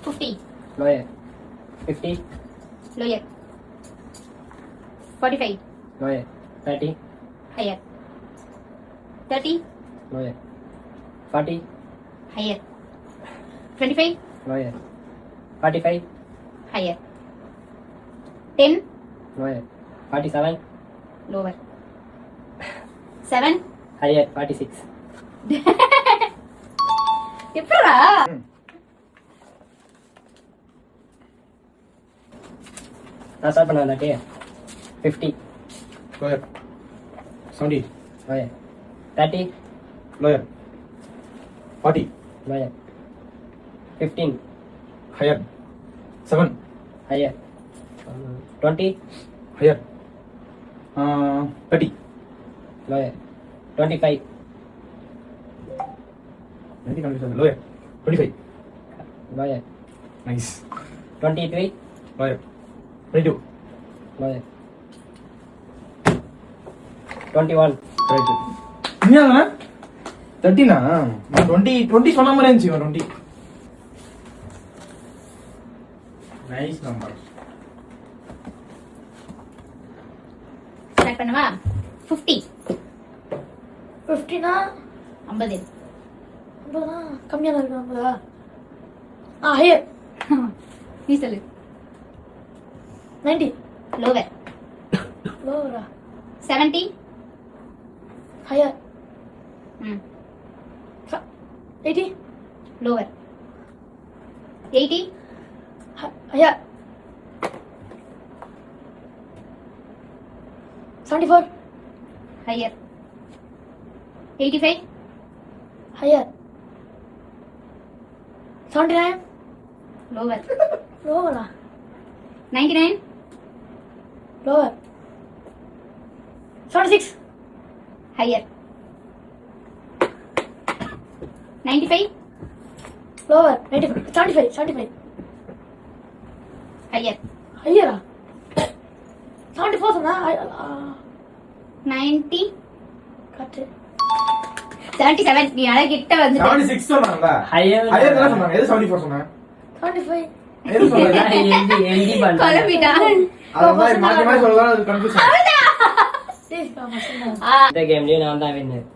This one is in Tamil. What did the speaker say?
50. Lower. 50. Lower. 45. Lower. 30. Higher. 30. Lower. 40. Higher. 25. Lower. 45. Higher. 10. Lower. 47. Lower. 7. Higher. 46. எப்படா நான் ஸ்டார்ட் பண்ண வந்தாட்டி 50. Lower. 70. Lower. 30. Lower. 40. Lower. 15. Higher. 7. Higher. 20. Higher. 30. Lower. 25. 27. Lower. 25. Lower. Nice. 23. Lower. 22. Lower. 21. Correct. என்னன்னா 13 20 சொன்ன மாதிரி இருந்துச்சு 20. Nice number. ஸ்டார்ட் பண்ணவா 50. 50னா 50. 50னா கம்மியா தான் இருக்கு 50. ஹையர். நீ சொல்லு 90. லோவர். லோவரா 70. ஹையர். ம் 80. Lower. 80. Higher. 74. Higher. 85. Higher. 79. Lower. லோவரா 99. லோவர். 76. ஹையர். 95. லோவர். 75. 75. ஹையர். ஹையரா 74 சொன்னா 90. கரெக்ட். 77. நீ அழ கிட்ட வந்து 76 சொன்னாங்கல. Higher. ஹையர் தான் சொன்னாங்க. எது 74 சொன்னாங்க? 75. எது சொன்னாங்க? எழுதி பண்ண குழம்பிட்டான். அதான் மாத்தி மாத்தி சொல்றதால அது கன்ஃபியூஸ். டேய் காமா சொன்னா இந்த கேம்லயும் நான் தான் வின்னர்.